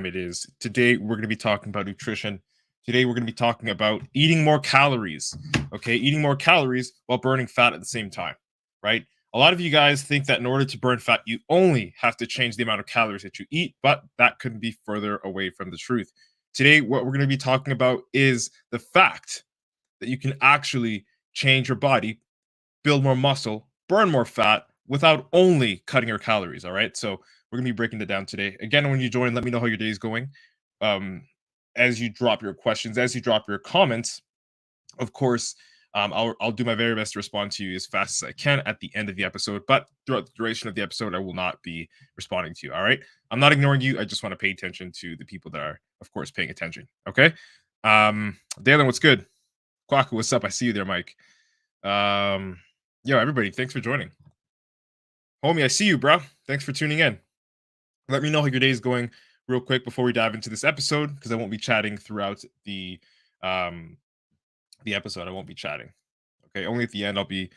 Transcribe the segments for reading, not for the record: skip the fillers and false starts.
it is. Today, we're going to be talking about nutrition. Today, we're going to be talking about eating more calories. Okay, eating more calories while burning fat at the same time, right? A lot of you guys think that in order to burn fat, you only have to change the amount of calories that you eat, but that couldn't be further away from the truth. Today, what we're going to be talking about is the fact that you can actually change your body, build more muscle, burn more fat without only cutting your calories. All right. So we're gonna be breaking that down today. Again, when you join, let me know how your day is going. Um, as you drop your questions, as you drop your comments, of course, I'll do my very best to respond to you as fast as I can at the end of the episode. But throughout the duration of the episode, I will not be responding to you. All right. I'm not ignoring you. I just want to pay attention to the people that are, of course, paying attention. Okay. Dalen, what's good? Kwaku, what's up? I see you there, Mike. Yo, everybody, thanks for joining. Homie, I see you, bro. Thanks for tuning in. Let me know how your day is going real quick before we dive into this episode, because I won't be chatting throughout the episode. I won't be chatting. Okay, only at the end I'll be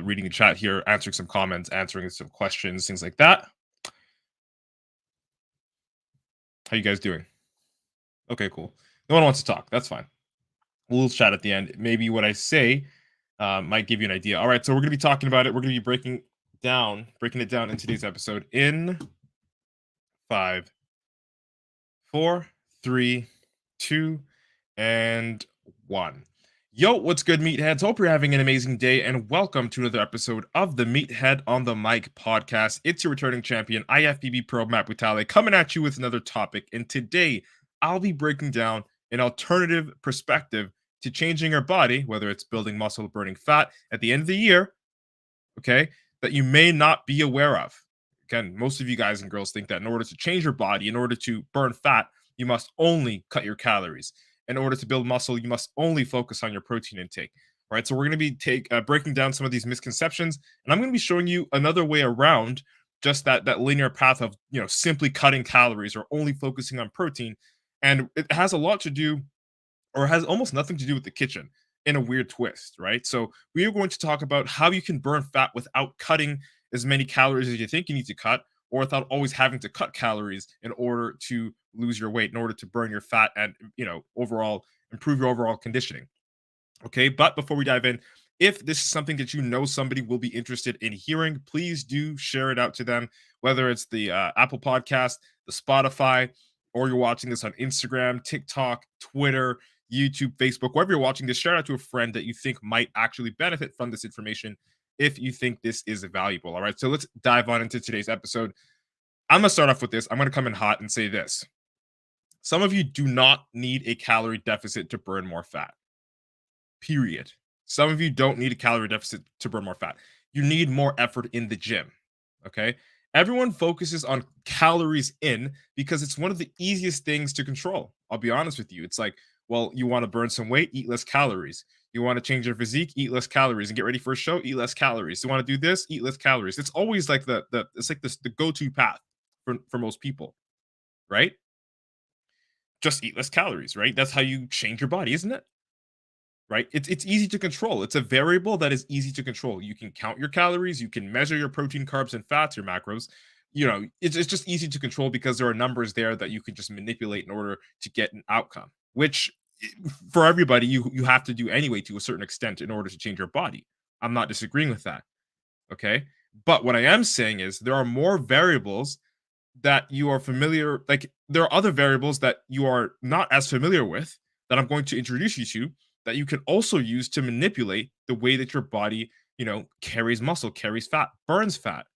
reading the chat here, answering some comments, answering some questions, things like that. How you guys doing? Okay, cool. No one wants to talk. That's fine. We'll chat at the end. Maybe what I say might give you an idea. All right, so we're going to be talking about it. We're going to be breaking it down in today's episode in 5, 4, 3, 2, and 1. Yo, what's good, meatheads? Hope you're having an amazing day, and welcome to another episode of the Meathead on the Mic podcast. It's your returning champion, IFBB PRO Matt Butale, coming at you with another topic. And today, I'll be breaking down an alternative perspective to changing your body, whether it's building muscle, burning fat at the end of the year, okay, that you may not be aware of. Again, most of you guys and girls think that in order to change your body, in order to burn fat, you must only cut your calories. In order to build muscle, you must only focus on your protein intake. All right, so we're going to be breaking down some of these misconceptions, and I'm going to be showing you another way around just that linear path of simply cutting calories or only focusing on protein. And it has a lot to do, or has almost nothing to do with the kitchen in a weird twist, right? So we are going to talk about how you can burn fat without cutting as many calories as you think you need to cut, or without always having to cut calories in order to lose your weight, in order to burn your fat and overall improve your overall conditioning. Okay, but before we dive in, if this is something that you know somebody will be interested in hearing, please do share it out to them, whether it's the Apple Podcast, the Spotify, or you're watching this on Instagram, TikTok, Twitter, YouTube, Facebook, wherever you're watching this, share it out to a friend that you think might actually benefit from this information if you think this is valuable. All right, so let's dive on into today's episode. I'm going to start off with this. I'm going to come in hot and say this. Some of you do not need a calorie deficit to burn more fat. Period. Some of you don't need a calorie deficit to burn more fat. You need more effort in the gym. Okay. Everyone focuses on calories in because it's one of the easiest things to control. I'll be honest with you. It's like, well, you want to burn some weight, eat less calories. You want to change your physique, eat less calories, and get ready for a show, eat less calories. You want to do this, eat less calories. It's always like the go-to path for most people, right? Just eat less calories, right? That's how you change your body, isn't it? Right? It's easy to control. It's a variable that is easy to control. You can count your calories, you can measure your protein, carbs, and fats, your macros. It's just easy to control because there are numbers there that you can just manipulate in order to get an outcome, which for everybody you have to do anyway to a certain extent in order to change your body. I'm not disagreeing with that. Okay. But what I am saying is there are more variables that you are familiar, like there are other variables that you are not as familiar with that I'm going to introduce you to that you can also use to manipulate the way that your body, carries muscle, carries fat, burns fat,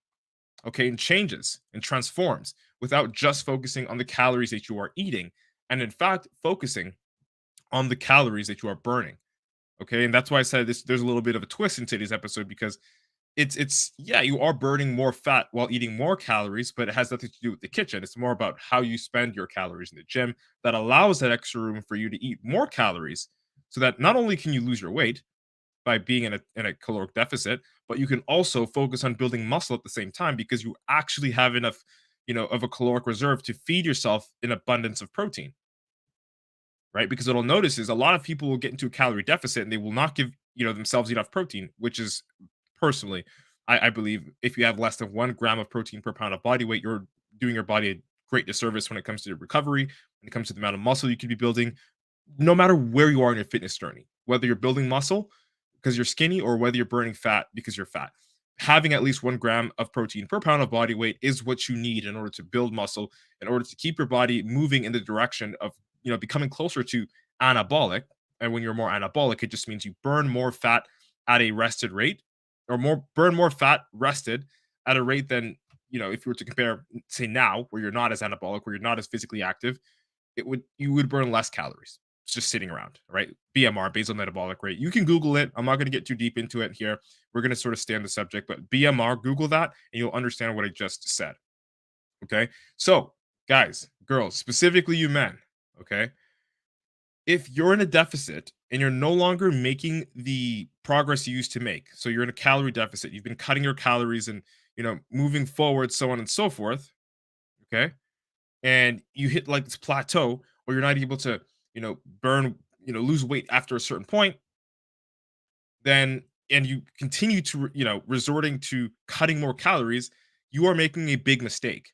okay, and changes and transforms without just focusing on the calories that you are eating, and in fact, focusing on the calories that you are burning. Okay, and that's why I said this. There's a little bit of a twist in today's episode because it's yeah, you are burning more fat while eating more calories, but it has nothing to do with the kitchen. It's more about how you spend your calories in the gym that allows that extra room for you to eat more calories, so that not only can you lose your weight by being in a caloric deficit, but you can also focus on building muscle at the same time because you actually have enough, of a caloric reserve to feed yourself in abundance of protein. Right? Because what I'll notice is a lot of people will get into a calorie deficit and they will not give themselves enough protein, which is personally, I believe if you have less than 1 gram of protein per pound of body weight, you're doing your body a great disservice when it comes to recovery, when it comes to the amount of muscle you could be building, no matter where you are in your fitness journey, whether you're building muscle because you're skinny or whether you're burning fat because you're fat. Having at least 1 gram of protein per pound of body weight is what you need in order to build muscle, in order to keep your body moving in the direction of becoming closer to anabolic. And when you're more anabolic, it just means you burn more fat at a rested rate, or burn more fat rested at a rate than if you were to compare, say now, where you're not as anabolic, where you're not as physically active, you would burn less calories just sitting around, right? BMR, basal metabolic rate. You can Google it. I'm not going to get too deep into it here. We're going to sort of stay on the subject, but BMR, Google that, and you'll understand what I just said. Okay. So, guys, girls, specifically you men, okay, if you're in a deficit and you're no longer making the progress you used to make, so you're in a calorie deficit, you've been cutting your calories and moving forward, so on and so forth, okay, and you hit like this plateau, or you're not able to burn, lose weight after a certain point, then and you continue to resorting to cutting more calories, you are making a big mistake,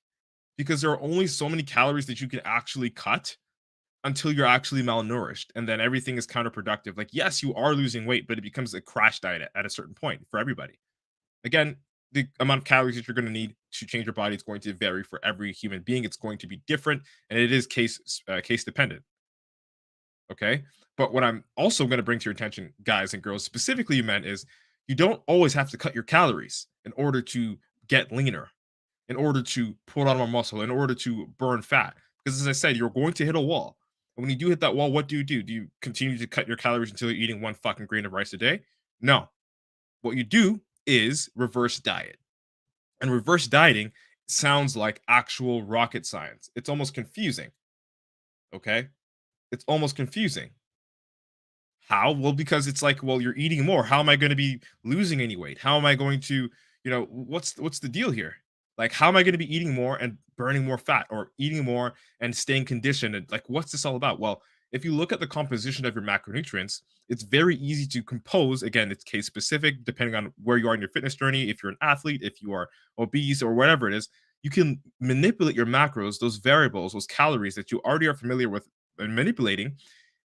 because there are only so many calories that you can actually cut until you're actually malnourished, and then everything is counterproductive. Like, yes, you are losing weight, but it becomes a crash diet at a certain point for everybody. Again, the amount of calories that you're going to need to change your body is going to vary for every human being. It's going to be different, and it is case dependent. Okay, but what I'm also going to bring to your attention, guys and girls, specifically you men, is you don't always have to cut your calories in order to get leaner, in order to put on more muscle, in order to burn fat. Because as I said, you're going to hit a wall. And when you do hit that wall, what do? Do you continue to cut your calories until you're eating one fucking grain of rice a day? No. What you do is reverse diet. And reverse dieting sounds like actual rocket science. It's almost confusing. Okay? It's almost confusing. How? Well, because it's like, well, you're eating more. How am I going to be losing any weight? How am I going to, what's the deal here? Like, how am I going to be eating more and burning more fat, or eating more and staying conditioned? And like, what's this all about? Well, if you look at the composition of your macronutrients, it's very easy to compose. Again, it's case specific, depending on where you are in your fitness journey. If you're an athlete, if you are obese, or whatever it is, you can manipulate your macros, those variables, those calories that you already are familiar with and manipulating,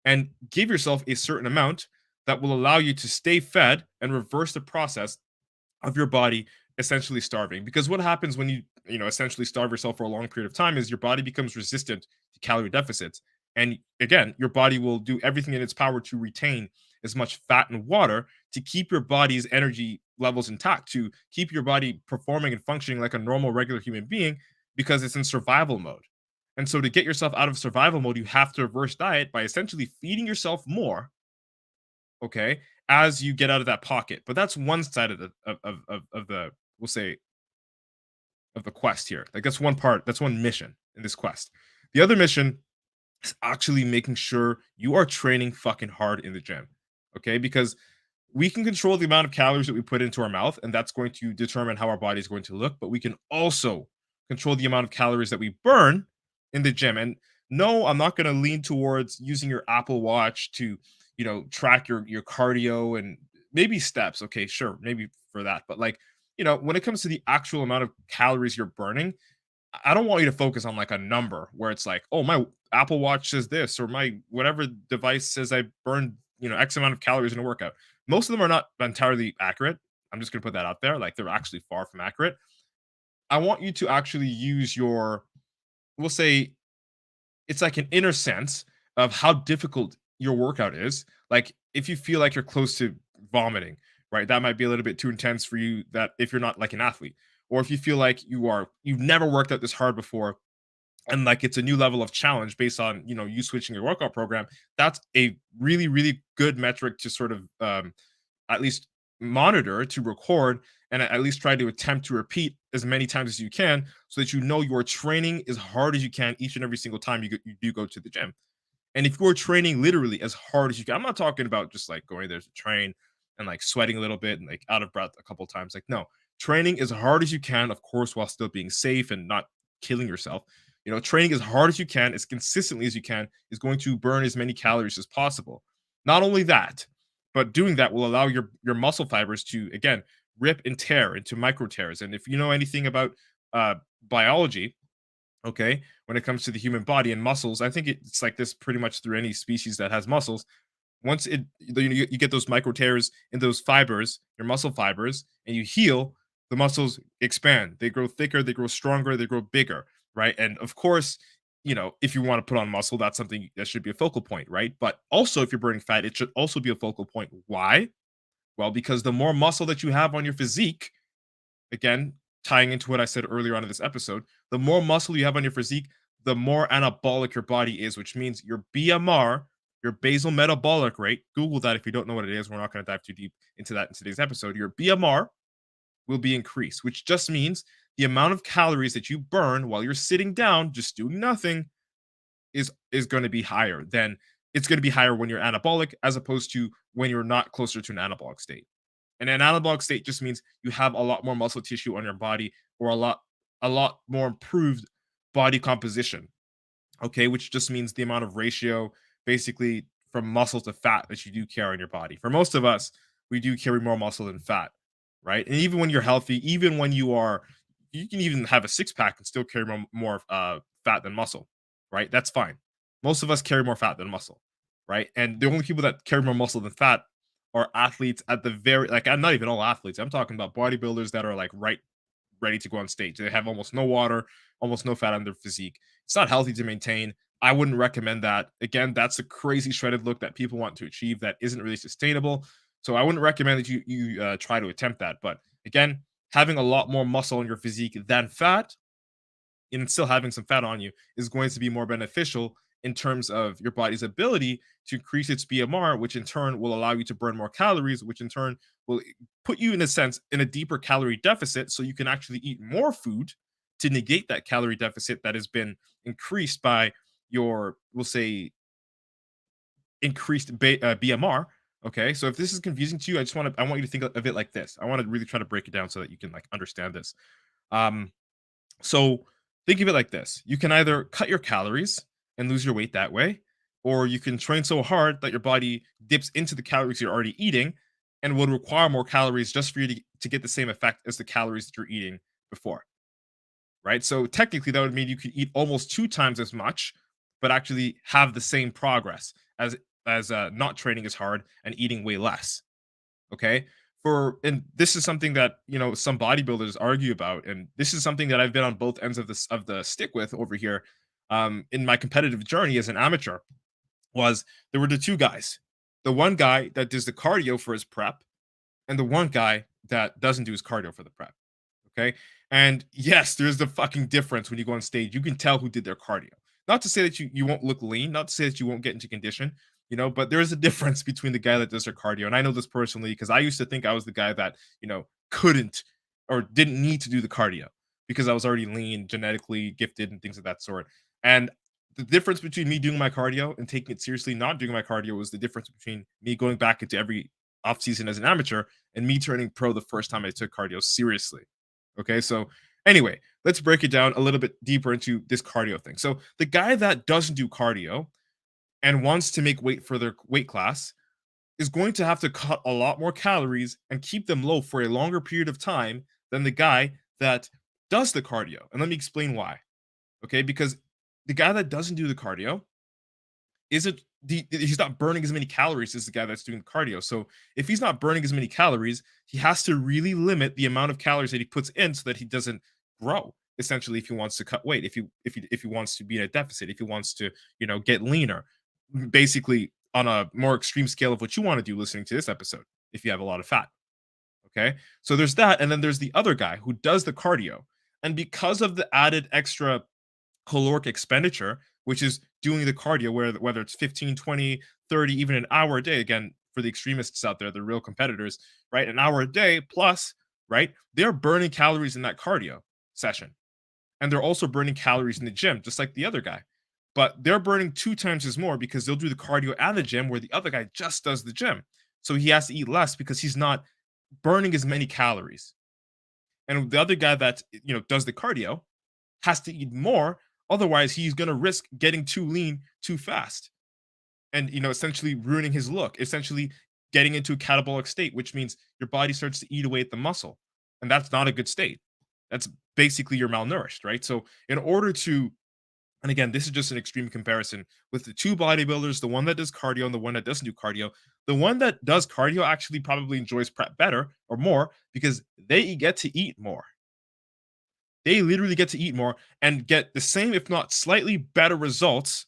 and give yourself a certain amount that will allow you to stay fed and reverse the process of your body essentially starving. Because what happens when you essentially starve yourself for a long period of time is your body becomes resistant to calorie deficits, and again, your body will do everything in its power to retain as much fat and water to keep your body's energy levels intact, to keep your body performing and functioning like a normal regular human being, because it's in survival mode. And so to get yourself out of survival mode, you have to reverse diet by essentially feeding yourself more, okay, as you get out of that pocket. But that's one side of the we'll say of the quest here. Like, that's one part, that's one mission in this quest. The other mission is actually making sure you are training fucking hard in the gym. Okay? Because we can control the amount of calories that we put into our mouth, and that's going to determine how our body is going to look, but we can also control the amount of calories that we burn in the gym. And no, I'm not going to lean towards using your Apple Watch to, track your cardio and maybe steps. Okay, sure, maybe for that. But like, when it comes to the actual amount of calories you're burning, I don't want you to focus on like a number where it's like, oh, my Apple Watch says this, or my whatever device says I burned, X amount of calories in a workout. Most of them are not entirely accurate. I'm just going to put that out there. Like, they're actually far from accurate. I want you to actually use your, we'll say, it's like an inner sense of how difficult your workout is. Like, if you feel like you're close to vomiting, right? That might be a little bit too intense for you, that if you're not like an athlete. Or if you feel like you've never worked out this hard before, and like it's a new level of challenge based on you switching your workout program, that's a really, really good metric to sort of at least monitor, to record, and at least try to attempt to repeat as many times as you can, so that you're training as hard as you can each and every single time you do go to the gym. And if you're training literally as hard as you can, I'm not talking about just like going there to train and like sweating a little bit and like out of breath a couple of times. Like, no, training as hard as you can, of course, while still being safe and not killing yourself. Training as hard as you can, as consistently as you can, is going to burn as many calories as possible. Not only that, but doing that will allow your muscle fibers to, again, rip and tear into micro tears. And if you know anything about biology, Okay, when it comes to the human body and muscles, I think it's like this pretty much through any species that has muscles. Once you get those micro tears in those fibers, your muscle fibers, and you heal, the muscles expand. They grow thicker, they grow stronger, they grow bigger, right? And of course, if you want to put on muscle, that's something that should be a focal point, right? But also, if you're burning fat, it should also be a focal point. Why? Well, because the more muscle that you have on your physique, again, tying into what I said earlier on in this episode, the more muscle you have on your physique, the more anabolic your body is, which means your BMR, your basal metabolic rate, Google that if you don't know what it is. We're not going to dive too deep into that in today's episode. Your BMR will be increased, which just means the amount of calories that you burn while you're sitting down, just doing nothing, is going to be higher than it's going to be higher when you're anabolic as opposed to when you're not closer to an anabolic state. And an anabolic state just means you have a lot more muscle tissue on your body or a lot more improved body composition. Okay, which just means the amount of ratio basically from muscle to fat that you do carry in your body. For most of us, we do carry more muscle than fat, right? And even when you're healthy, even when you can even have a six pack and still carry more fat than muscle, right? That's fine. Most of us carry more fat than muscle, right? And the only people that carry more muscle than fat are athletes at the very like I'm not even all athletes. I'm talking about bodybuilders that are like right ready to go on stage. They have almost no water, almost no fat on their physique. It's not healthy to maintain. I wouldn't recommend that. Again, that's a crazy shredded look that people want to achieve that isn't really sustainable. So I wouldn't recommend that you try to attempt that. But again, having a lot more muscle on your physique than fat and still having some fat on you is going to be more beneficial in terms of your body's ability to increase its BMR, which in turn will allow you to burn more calories, which in turn will put you in a sense in a deeper calorie deficit so you can actually eat more food to negate that calorie deficit that has been increased by your, we'll say, increased BMR. Okay, so if this is confusing to you, I want you to think of it like this. I want to really try to break it down so that you can like understand this. Um, so think of it like this. You can either cut your calories and lose your weight that way, or you can train so hard that your body dips into the calories you're already eating and would require more calories just for you to get the same effect as the calories that you're eating before. Right. So technically, that would mean you could eat almost two times as much, but actually have the same progress as not training as hard and eating way less. Okay. And this is something that some bodybuilders argue about, and this is something that I've been on both ends of the stick with over here in my competitive journey as an amateur. Was there were the two guys, the one guy that does the cardio for his prep and the one guy that doesn't do his cardio for the prep. Okay. And yes, there's the fucking difference when you go on stage. You can tell who did their cardio. Not to say that you won't look lean, not to say that you won't get into condition, but there is a difference between the guy that does their cardio. And I know this personally because I used to think I was the guy that, couldn't or didn't need to do the cardio because I was already lean, genetically gifted, and things of that sort. And the difference between me doing my cardio and taking it seriously, not doing my cardio, was the difference between me going back into every off season as an amateur and me turning pro the first time I took cardio seriously. Okay, so anyway, let's break it down a little bit deeper into this cardio thing. So the guy that doesn't do cardio and wants to make weight for their weight class is going to have to cut a lot more calories and keep them low for a longer period of time than the guy that does the cardio. And let me explain why. Okay, because the guy that doesn't do the cardio isn't he's not burning as many calories as the guy that's doing the cardio. So if he's not burning as many calories, he has to really limit the amount of calories that he puts in so that he doesn't grow. Essentially, if he wants to cut weight, if he wants to be in a deficit, if he wants to get leaner, basically on a more extreme scale of what you want to do, listening to this episode, if you have a lot of fat. Okay, so there's that, and then there's the other guy who does the cardio, and because of the added extra caloric expenditure, which is doing the cardio, whether it's 15, 20, 30, even an hour a day. Again, for the extremists out there, the real competitors, right? An hour a day plus, right? They're burning calories in that cardio session. And they're also burning calories in the gym, just like the other guy. But they're burning two times as more because they'll do the cardio and the gym, where the other guy just does the gym. So he has to eat less because he's not burning as many calories. And the other guy that does the cardio has to eat more. Otherwise, he's going to risk getting too lean too fast and, essentially ruining his look, essentially getting into a catabolic state, which means your body starts to eat away at the muscle. And that's not a good state. That's basically you're malnourished, right? So in order to, and again, this is just an extreme comparison with the two bodybuilders, the one that does cardio and the one that doesn't do cardio. The one that does cardio actually probably enjoys prep better or more because they get to eat more. They literally get to eat more and get the same, if not slightly better results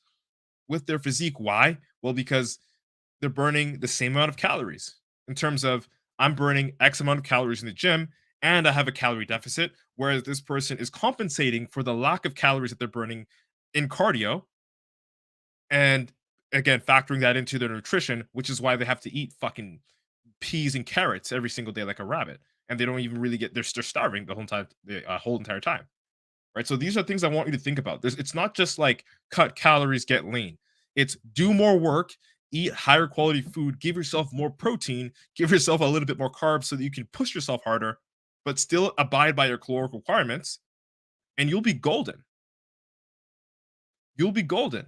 with their physique. Why? Well, because they're burning the same amount of calories in terms of I'm burning X amount of calories in the gym and I have a calorie deficit, whereas this person is compensating for the lack of calories that they're burning in cardio. And again, factoring that into their nutrition, which is why they have to eat fucking peas and carrots every single day like a rabbit. And they don't even really get, they're starving the whole time, the whole entire time. Right. So these are things I want you to think about. It's not just like cut calories, get lean. It's do more work, eat higher quality food, give yourself more protein, give yourself a little bit more carbs so that you can push yourself harder, but still abide by your caloric requirements, and you'll be golden. You'll be golden.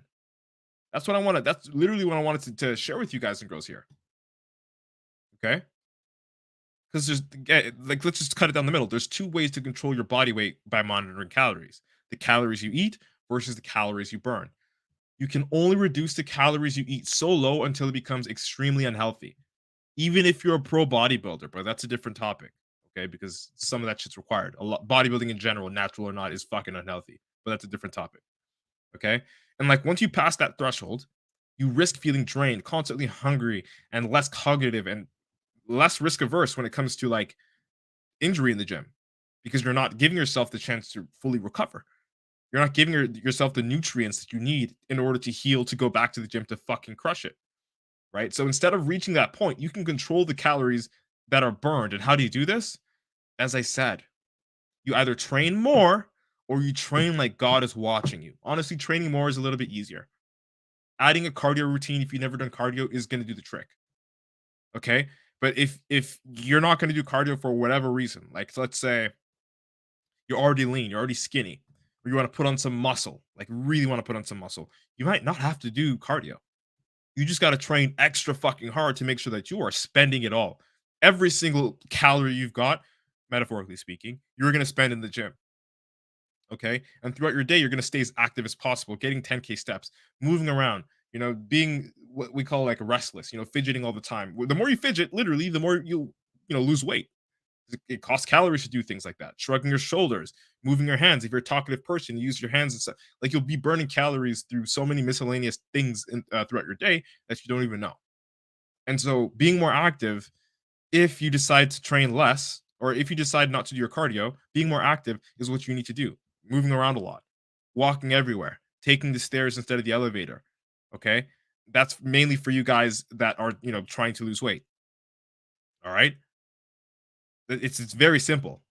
That's what I wanted. That's literally what I wanted to share with you guys and girls here. Okay. Because like, let's just cut it down the middle. There's two ways to control your body weight by monitoring calories: the calories you eat versus the calories you burn. You can only reduce the calories you eat so low until it becomes extremely unhealthy. Even if you're a pro bodybuilder, but that's a different topic. Okay, because some of that shit's required. A lot bodybuilding in general, natural or not, is fucking unhealthy. But that's a different topic. Okay. And like once you pass that threshold, you risk feeling drained, constantly hungry, and less cognitive and less risk averse when it comes to like injury in the gym because you're not giving yourself the chance to fully recover. You're not giving yourself the nutrients that you need in order to heal to go back to the gym to fucking crush it. Right. So instead of reaching that point, you can control the calories that are burned. And how do you do this? As I said, you either train more or you train like God is watching you. Honestly, training more is a little bit easier. Adding a cardio routine, if you've never done cardio, is going to do the trick. Okay. But if you're not going to do cardio for whatever reason, like let's say you're already lean, you're already skinny, or you want to put on some muscle, like really want to put on some muscle, you might not have to do cardio. You just got to train extra fucking hard to make sure that you are spending it all. Every single calorie you've got, metaphorically speaking, you're going to spend in the gym. Okay. And throughout your day, you're going to stay as active as possible, getting 10K steps, moving around, being what we call like restless, fidgeting all the time. The more you fidget, literally, the more you lose weight. It costs calories to do things like that. Shrugging your shoulders, moving your hands. If you're a talkative person, you use your hands and stuff. Like you'll be burning calories through so many miscellaneous things throughout your day that you don't even know. And so, being more active, if you decide to train less, or if you decide not to do your cardio, being more active is what you need to do. Moving around a lot, walking everywhere, taking the stairs instead of the elevator. Okay, that's mainly for you guys that are trying to lose weight. All right, it's very simple.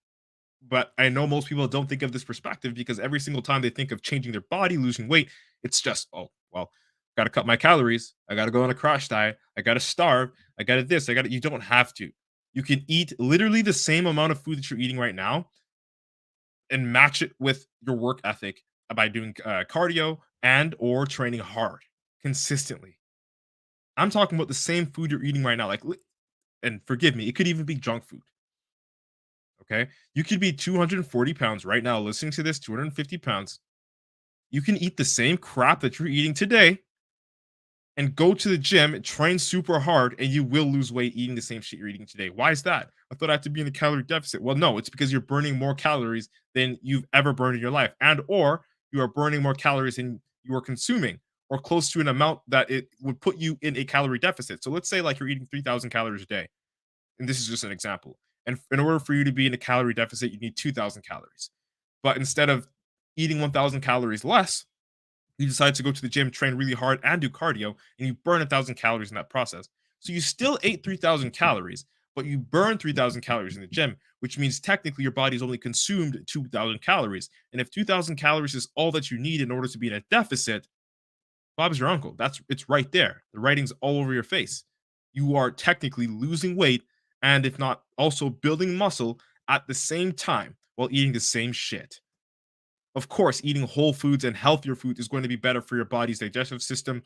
But I know most people don't think of this perspective because every single time they think of changing their body, losing weight, it's just, oh, well, got to cut my calories. I got to go on a crash diet. I got to starve. I got to this. I got to, you don't have to. You can eat literally the same amount of food that you're eating right now and match it with your work ethic by doing cardio and or training hard consistently. I'm talking about the same food you're eating right now. Like, and forgive me, it could even be junk food. Okay. You could be 240 pounds right now listening to this, 250 pounds. You can eat the same crap that you're eating today and go to the gym, train super hard, and you will lose weight eating the same shit you're eating today. Why is that? I thought I had to be in a calorie deficit. Well, no, it's because you're burning more calories than you've ever burned in your life, and or you are burning more calories than you are consuming, or close to an amount that it would put you in a calorie deficit. So let's say like you're eating 3,000 calories a day, and this is just an example. And in order for you to be in a calorie deficit, you need 2,000 calories. But instead of eating 1,000 calories less, you decide to go to the gym, train really hard, and do cardio, and you burn 1,000 calories in that process. So you still ate 3,000 calories, but you burn 3,000 calories in the gym, which means technically your body's only consumed 2,000 calories. And if 2,000 calories is all that you need in order to be in a deficit, Bob's your uncle. It's right there. The writing's all over your face. You are technically losing weight and if not also building muscle at the same time while eating the same shit. Of course, eating whole foods and healthier food is going to be better for your body's digestive system.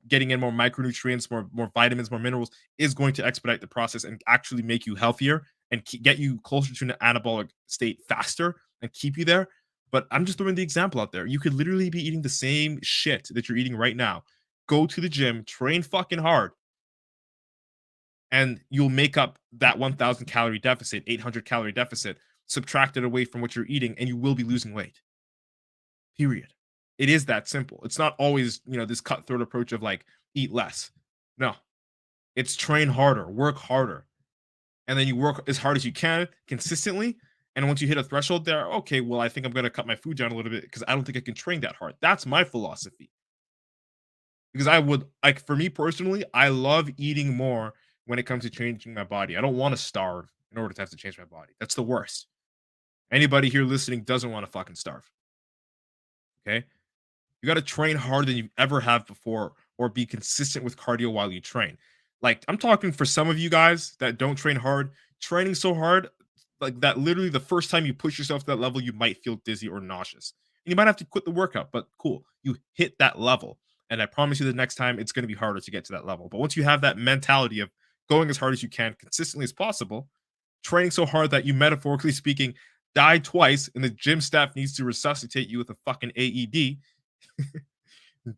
Getting in more micronutrients, more vitamins, more minerals is going to expedite the process and actually make you healthier and get you closer to an anabolic state faster and keep you there. But I'm just throwing the example out there. You could literally be eating the same shit that you're eating right now. Go to the gym, train fucking hard, and you'll make up that 1,000 calorie deficit, 800 calorie deficit, subtract it away from what you're eating, and you will be losing weight. Period. It is that simple. It's not always, this cutthroat approach of like eat less. No, it's train harder, work harder, and then you work as hard as you can consistently. And once you hit a threshold there, okay, well, I think I'm going to cut my food down a little bit because I don't think I can train that hard. That's my philosophy. Because I would like, for me personally, I love eating more when it comes to changing my body. I don't want to starve in order to have to change my body. That's the worst. Anybody here listening doesn't want to fucking starve. Okay. You got to train harder than you ever have before or be consistent with cardio while you train. Like, I'm talking for some of you guys that don't train hard, training so hard, like that literally the first time you push yourself to that level, you might feel dizzy or nauseous. And you might have to quit the workout, but cool. You hit that level. And I promise you the next time it's going to be harder to get to that level. But once you have that mentality of going as hard as you can, consistently as possible, training so hard that you, metaphorically speaking, die twice and the gym staff needs to resuscitate you with a fucking AED.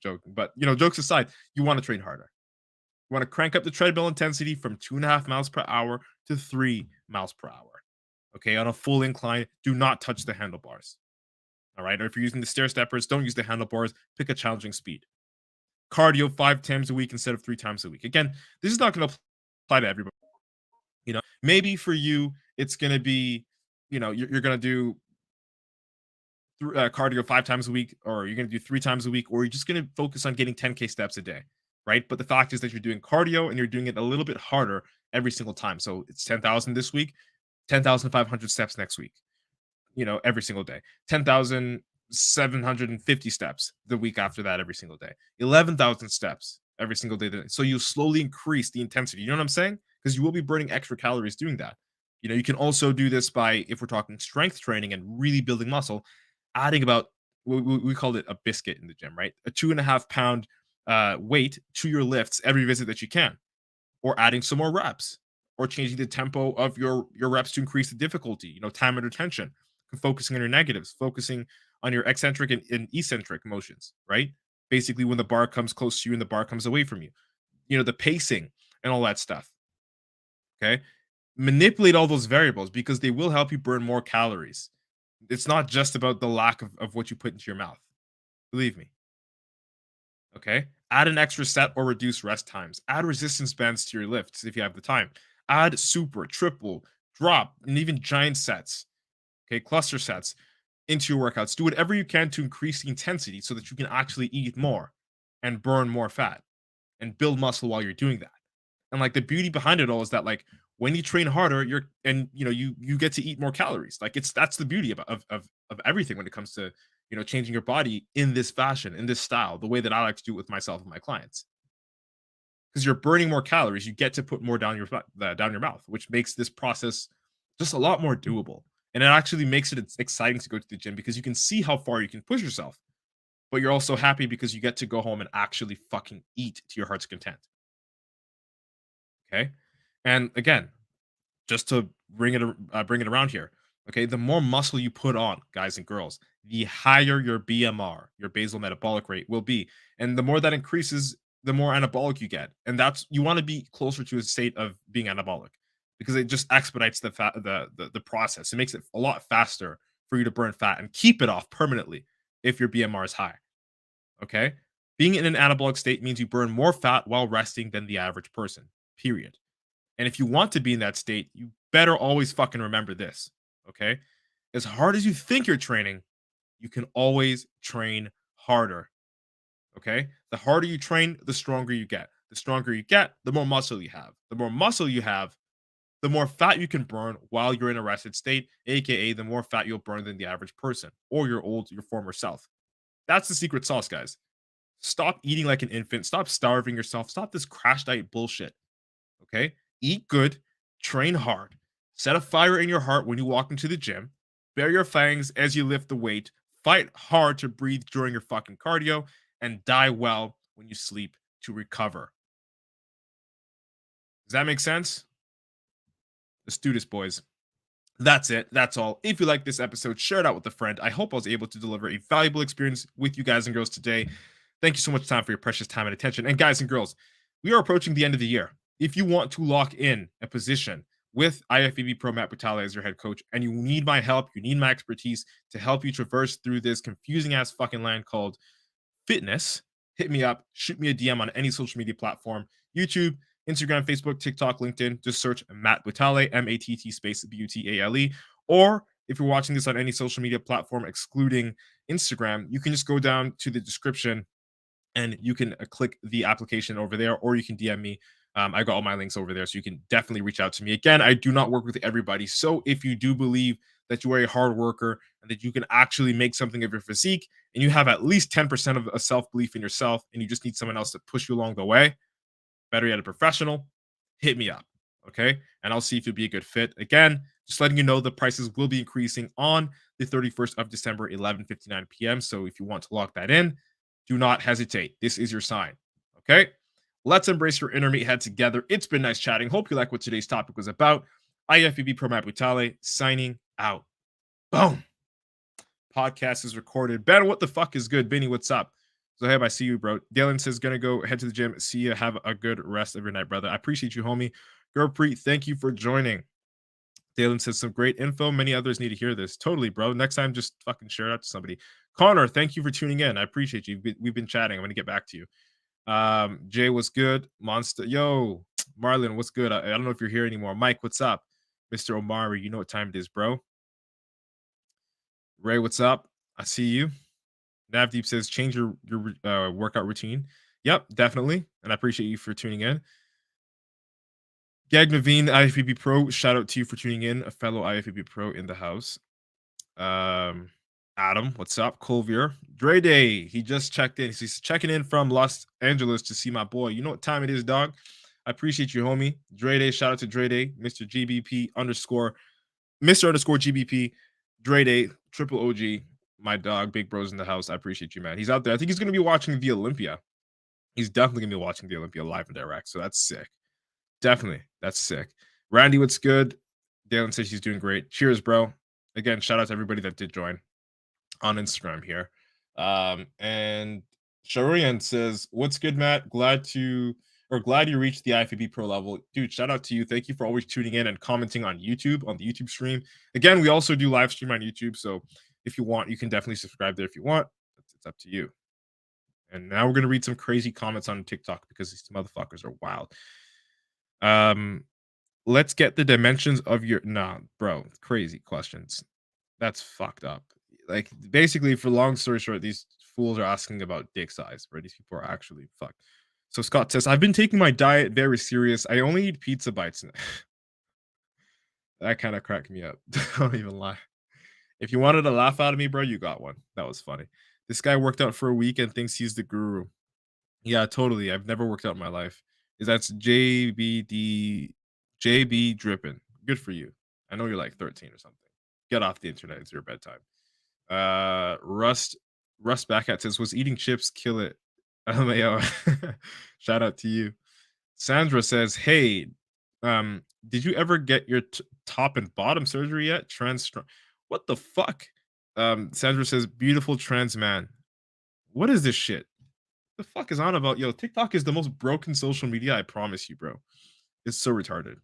Joking, but jokes aside, you want to train harder. You want to crank up the treadmill intensity from 2.5 miles per hour to 3 miles per hour. Okay, on a full incline, do not touch the handlebars. All right, or if you're using the stair steppers, don't use the handlebars. Pick a challenging speed. Cardio 5 times a week instead of 3 times a week. Again, this is not going to apply to everybody. Maybe for you, it's going to be, you're going to do cardio 5 times a week, or you're going to do 3 times a week, or you're just going to focus on getting 10K steps a day, right? But the fact is that you're doing cardio and you're doing it a little bit harder every single time. So it's 10,000 this week, 10,500 steps next week, every single day, 10,750 steps the week after that, every single day, 11,000 steps every single day. So you slowly increase the intensity. You know what I'm saying? Because you will be burning extra calories doing that. You can also do this by, if we're talking strength training and really building muscle, adding about, we called it a biscuit in the gym, right? A 2.5 pound weight to your lifts every visit that you can, or adding some more reps, or changing the tempo of your reps to increase the difficulty, time under tension, focusing on your negatives, focusing on your eccentric and eccentric motions, right? Basically, when the bar comes close to you and the bar comes away from you, the pacing and all that stuff. Okay. Manipulate all those variables because they will help you burn more calories. It's not just about the lack of what you put into your mouth. Believe me. Okay. Add an extra set or reduce rest times. Add resistance bands to your lifts if you have the time. Add super, triple, drop, and even giant sets. Okay. Cluster sets into your workouts. Do whatever you can to increase the intensity so that you can actually eat more and burn more fat and build muscle while you're doing that. And like the beauty behind it all is that like when you train harder, you get to eat more calories. Like that's the beauty of everything when it comes to changing your body in this fashion, in this style, the way that I like to do it with myself and my clients. Because you're burning more calories, you get to put more down your mouth, which makes this process just a lot more doable. And it actually makes it exciting to go to the gym because you can see how far you can push yourself, but you're also happy because you get to go home and actually fucking eat to your heart's content. Okay. And again, just to bring it around here, okay, the more muscle you put on, guys and girls, the higher your BMR, your basal metabolic rate, will be. And the more that increases, the more anabolic you get. And that's, you want to be closer to a state of being anabolic because it just expedites the process. It makes it a lot faster for you to burn fat and keep it off permanently if your BMR is high. Okay. Being in an anabolic state means you burn more fat while resting than the average person, period. And if you want to be in that state, you better always fucking remember this. Okay. As hard as you think you're training, you can always train harder. Okay. The harder you train, the stronger you get. The stronger you get, the more muscle you have. The more muscle you have, the more fat you can burn while you're in a rested state, aka the more fat you'll burn than the average person or your former self. That's the secret sauce, guys. Stop eating like an infant. Stop starving yourself. Stop this crash diet bullshit. Okay? Eat good, train hard, set a fire in your heart when you walk into the gym, bare your fangs as you lift the weight, fight hard to breathe during your fucking cardio, and die well when you sleep to recover. Does that make sense? Let's do this, boys. That's it. That's all. If you like this episode, share it out with a friend. I hope I was able to deliver a valuable experience with you guys and girls today. Thank you so much, time, for your precious time and attention. And guys and girls, we are approaching the end of the year. If you want to lock in a position with IFBB Pro Matt Butale as your head coach, and you need my help, you need my expertise to help you traverse through this confusing ass fucking land called fitness, hit me up, shoot me a DM on any social media platform, YouTube, Instagram, Facebook, TikTok, LinkedIn. Just search Matt Butale, MATT space BUTALE. Or if you're watching this on any social media platform excluding Instagram, you can just go down to the description and you can click the application over there, or you can DM me. I got all my links over there, so you can definitely reach out to me. Again, I do not work with everybody. So if you do believe that you are a hard worker and that you can actually make something of your physique, and you have at least 10% of a self-belief in yourself, and you just need someone else to push you along the way, better yet, a professional, hit me up. Okay. And I'll see if you'll be a good fit. Again, just letting you know the prices will be increasing on the 31st of December, 11:59 p.m. So if you want to lock that in, do not hesitate. This is your sign. Okay. Let's embrace your inner meathead together. It's been nice chatting. Hope you like what today's topic was about. IFBB Pro Matt Butale signing out. Boom. Podcast is recorded. Ben, what the fuck is good? Benny, what's up? Zoheb, I see you, bro. Dalen says, gonna go head to the gym. See you. Have a good rest of your night, brother. I appreciate you, homie. Gurpreet, thank you for joining. Dalen says, some great info. Many others need to hear this. Totally, bro. Next time, just fucking share it out to somebody. Connor, thank you for tuning in. I appreciate you. We've been chatting. I'm gonna get back to you. Jay, what's good? Monster, yo, Marlon, what's good? I don't know if you're here anymore. Mike, what's up? Mr. Omari, you know what time it is, bro. Ray, what's up? I see you. Navdeep says, change your workout routine. Yep, definitely. And I appreciate you for tuning in. Gag Naveen, IFBB Pro, shout out to you for tuning in. A fellow IFBB Pro in the house. Adam, what's up? Colvier. Dre Day, he just checked in. He's checking in from Los Angeles to see my boy. You know what time it is, dog? I appreciate you, homie. Dre Day, shout out to Dre Day, Mr. GBP underscore, Mr. underscore GBP, Dre Day, triple OG, my dog, Big Bro's in the house. I appreciate you, man. He's out there. I think he's going to be watching the Olympia. He's definitely going to be watching the Olympia live and direct. So that's sick. Definitely. That's sick. Randy, what's good? Dalen says he's doing great. Cheers, bro. Again, shout out to everybody that did join on Instagram here. And Sharian says, what's good, Matt? Glad you reached the IFBB Pro level. Dude, shout out to you. Thank you for always tuning in and commenting on YouTube, on the YouTube stream. Again, we also do live stream on YouTube. So if you want, you can definitely subscribe there if you want. It's up to you. And now we're going to read some crazy comments on TikTok because these motherfuckers are wild. Let's get the dimensions of your... Nah, bro, crazy questions. That's fucked up. Like, basically, for long story short, these fools are asking about dick size, bro. These people are actually fucked. So Scott says, I've been taking my diet very serious. I only eat pizza bites now. That kind of cracked me up. Don't even lie. If you wanted to laugh out of me, bro, you got one. That was funny. This guy worked out for a week and thinks he's the guru. Yeah, totally. I've never worked out in my life. That's JB Drippin. Good for you. I know you're like 13 or something. Get off the internet. It's your bedtime. Rust Backhat says, was eating chips kill it? Shout out to you. Sandra says, hey, did you ever get your top and bottom surgery yet? What the fuck? Sandra says, beautiful trans man. What is this shit? The fuck is on about? Yo, TikTok is the most broken social media, I promise you, bro. It's so retarded.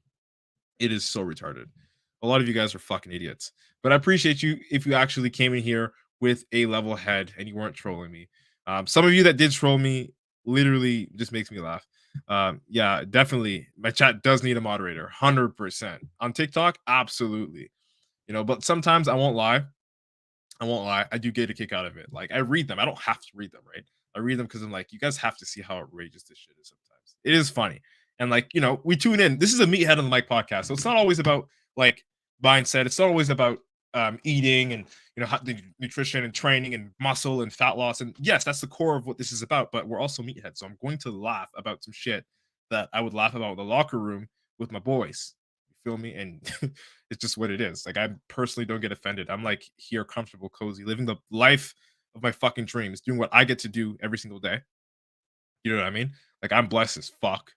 It is so retarded. A lot of you guys are fucking idiots. But I appreciate you if you actually came in here with a level head and you weren't trolling me. Some of you that did troll me literally just makes me laugh. Yeah, definitely. My chat does need a moderator, 100%. On TikTok, absolutely. You know, but sometimes I won't lie. I do get a kick out of it. Like, I read them. I don't have to read them, right? I read them because I'm like, you guys have to see how outrageous this shit is sometimes. It is funny. And like, you know, we tune in. This is a Meathead on the Mic podcast. So it's not always about like mindset. It's not always about eating and, you know, the nutrition and training and muscle and fat loss. And yes, that's the core of what this is about. But we're also Meatheads. So I'm going to laugh about some shit that I would laugh about in the locker room with my boys. You feel me? And it's just what it is. Like, I personally don't get offended. I'm like here, comfortable, cozy, living the life of my fucking dreams, doing what I get to do every single day. You know what I mean? Like, I'm blessed as fuck.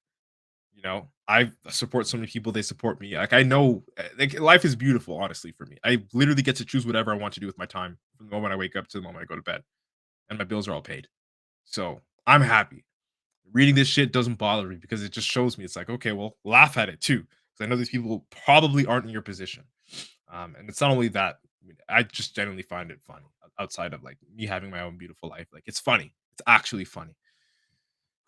I support so many people, they support me. Like I know like life is beautiful, honestly, for me. I literally get to choose whatever I want to do with my time from the moment I wake up to the moment I go to bed. And my bills are all paid. So I'm happy. Reading this shit doesn't bother me because it just shows me it's like, okay, well, laugh at it too. Because I know these people probably aren't in your position. And it's not only that, I just genuinely find it funny outside of like me having my own beautiful life. Like it's funny. It's actually funny.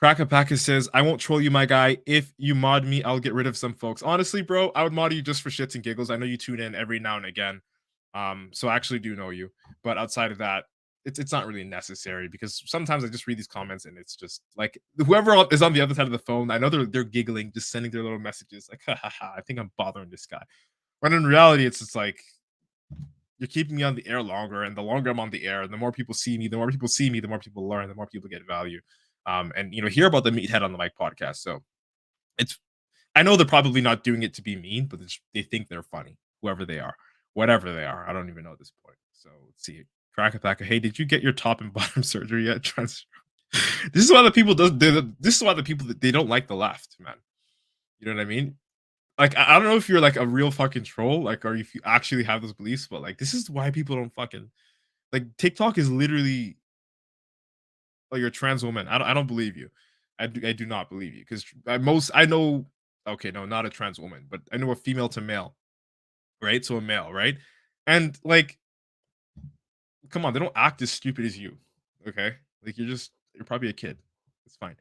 Crackapaka says, I won't troll you, my guy. If you mod me, I'll get rid of some folks. Honestly, bro, I would mod you just for shits and giggles. I know you tune in every now and again. So I actually do know you. But outside of that, it's not really necessary because sometimes I just read these comments and it's just like whoever is on the other side of the phone, I know they're giggling, just sending their little messages like, ha ha ha, I think I'm bothering this guy. When in reality, it's just like you're keeping me on the air longer, and the longer I'm on the air, the more people see me, the more people see me, the more people learn, the more people get value. And hear about the Meathead on the Mic podcast. So it's I know they're probably not doing it to be mean, but they think they're funny, whoever they are, whatever they are. I don't even know at this point. So let's see. Crack attack. Hey, did you get your top and bottom surgery yet? This is why the people this is why the people that they don't like the left, man. You know what I mean? Like I don't know if you're like a real fucking troll, like, or if you actually have those beliefs, but like this is why people don't fucking like TikTok is literally oh, you're a trans woman. I don't believe you. I do not believe you because most I know. Okay, no, not a trans woman, but I know a female to male, right? So a male, right? And like, come on, they don't act as stupid as you. Okay, like you're probably a kid. It's fine.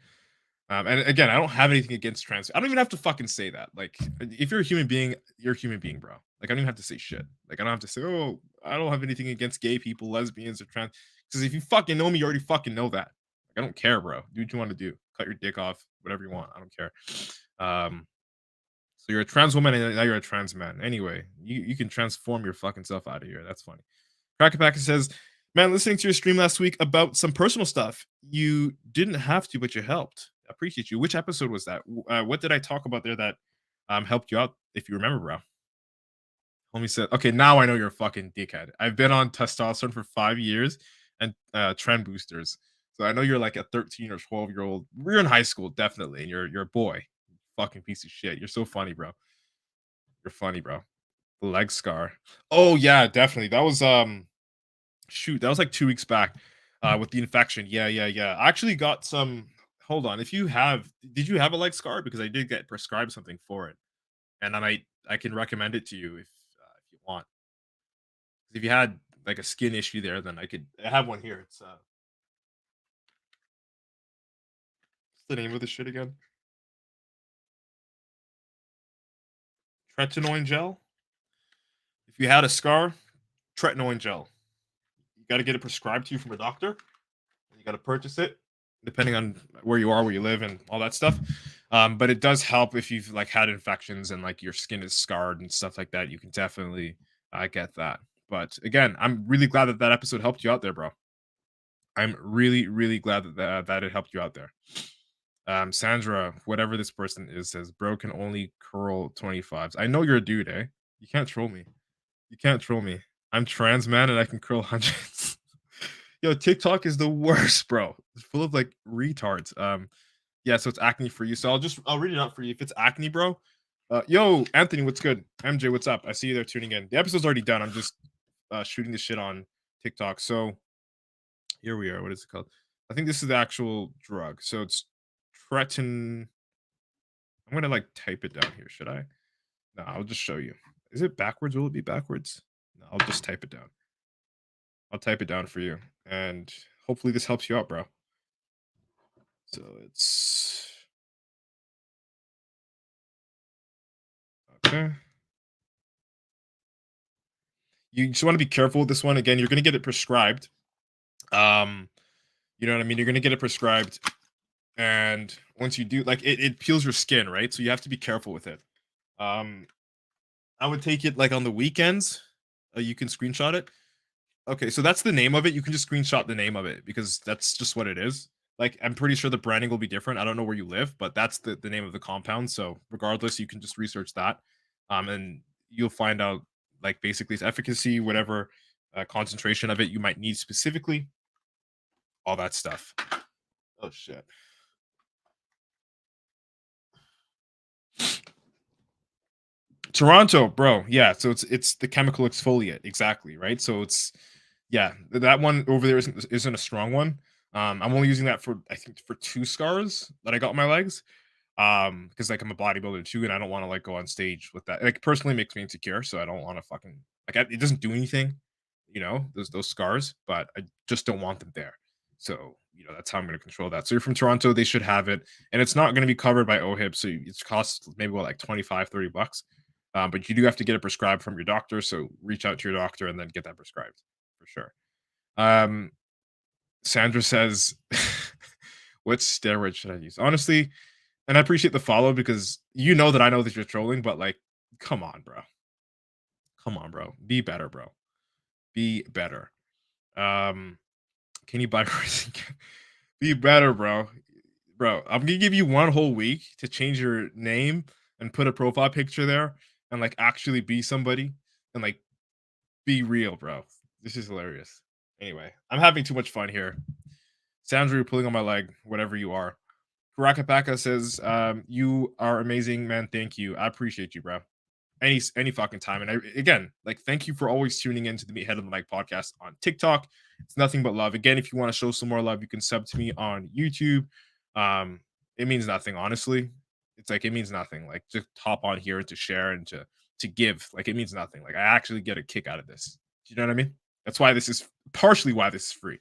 And again, I don't have anything against trans. I don't even have to fucking say that. Like, if you're a human being, you're a human being, bro. Like, I don't even have to say shit. Like, I don't have to say, oh, I don't have anything against gay people, lesbians, or trans. Because if you fucking know me, you already fucking know that. Like, I don't care, bro. Do what you want to do. Cut your dick off, whatever you want. I don't care. Um, so you're a trans woman and now you're a trans man. Anyway, you can transform your fucking self out of here. That's funny. Crackapaka says, man, listening to your stream last week about some personal stuff. You didn't have to, but you helped. I appreciate you. Which episode was that? What did I talk about there that helped you out, if you remember, bro? Homie said, okay, now I know you're a fucking dickhead. I've been on testosterone for 5 years and trend boosters. So I know you're like a 13 or 12-year-old. We're in high school, definitely, and you're a boy. Fucking piece of shit. You're so funny, bro. You're funny, bro. The leg scar. Oh yeah, definitely. That was shoot, that was like 2 weeks back, with the infection. Yeah, yeah, yeah. I actually got some hold on, if you have did you have a leg scar? Because I did get prescribed something for it, and I can recommend it to you if you want. If you had, like, a skin issue there, then I have one here. What's the name of this shit again? Tretinoin gel? If you had a scar, tretinoin gel. You gotta get it prescribed to you from a doctor. You got to purchase it depending on where you are, where you live, and all that stuff. But it does help if you've like had infections and like your skin is scarred and stuff like that. You can definitely get that. But again, I'm really glad that that episode helped you out there, bro. I'm really, really glad that it helped you out there. Sandra, whatever this person is, says, bro can only curl 25s. I know you're a dude, eh? You can't troll me. You can't troll me. I'm trans man and I can curl hundreds. Yo, TikTok is the worst, bro. It's full of like retards. Yeah, so it's acne for you. So I'll read it out for you. If it's acne, bro. Yo, Anthony, what's good? MJ, what's up? I see you there tuning in. The episode's already done. I'm just shooting this shit on TikTok. So here we are. What is it called? I think this is the actual drug. So it's tretin. I'm gonna like type it down here. Should I? No, I'll just show you. Is it backwards? Will it be backwards? No, I'll just type it down. I'll type it down for you, and hopefully this helps you out, bro. So it's okay. You just want to be careful with this one. Again, you're gonna get it prescribed. Um, you know what I mean? You're gonna get it prescribed, and once you do, like it peels your skin, right? So you have to be careful with it. Um, I would take it like on the weekends. You can screenshot it. Okay, so that's the name of it. You can just screenshot the name of it because that's just what it is. Like, I'm pretty sure the branding will be different. I don't know where you live, but that's the name of the compound. So regardless, you can just research that, and you'll find out like basically its efficacy, whatever concentration of it you might need specifically, all that stuff. Oh shit. Toronto, bro. Yeah, so it's the chemical exfoliate, exactly, right? So it's yeah, that one over there isn't a strong one. I'm only using that for I think for 2 scars that I got on my legs. Because like I'm a bodybuilder too, and I don't want to like go on stage with that. Like personally makes me insecure, so I don't want to fucking it doesn't do anything, those scars, but I just don't want them there. So, that's how I'm gonna control that. So you're from Toronto, they should have it, and it's not gonna be covered by OHIP, so it's costs maybe what, like 25, $30. But you do have to get it prescribed from your doctor, so reach out to your doctor and then get that prescribed for sure. Um, Sandra says, "What steroid should I use?" Honestly, and I appreciate the follow because you know that I know that you're trolling, but like, come on, bro. Come on, bro. Be better, bro. Be better. Um, can you buy racing? Be better, bro. Bro, I'm gonna give you 1 whole week to change your name and put a profile picture there and like actually be somebody and like be real, bro. This is hilarious. Anyway, I'm having too much fun here. Sandra, you're pulling on my leg, whatever you are. Karakapaka says, "You are amazing, man. Thank you. I appreciate you, bro. Any fucking time. And again, like, thank you for always tuning in to the Meathead of the Mic podcast on TikTok. It's nothing but love. Again, if you want to show some more love, you can sub to me on YouTube. Um, it means nothing, honestly. It's like it means nothing. Like, just hop on here to share and to give. Like, it means nothing. Like, I actually get a kick out of this. Do you know what I mean? That's why this is partially why this is free.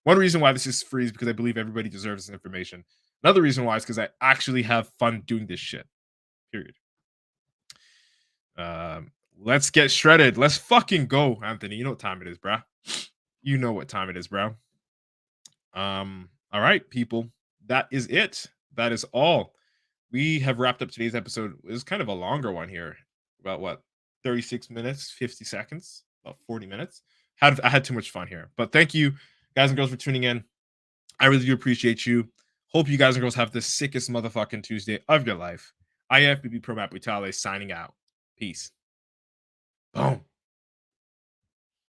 One reason why this is free is because I believe everybody deserves this information. Another reason why is because I actually have fun doing this shit. Period. Let's get shredded. Let's fucking go, Anthony. You know what time it is, bro. You know what time it is, bro. All right, people. That is it. That is all. We have wrapped up today's episode. It was kind of a longer one here. About what? 36 minutes, 50 seconds, about 40 minutes. I had too much fun here. But thank you, guys and girls, for tuning in. I really do appreciate you. Hope you guys and girls have the sickest motherfucking Tuesday of your life. IFBB PRO Matt Vitale signing out. Peace. Boom.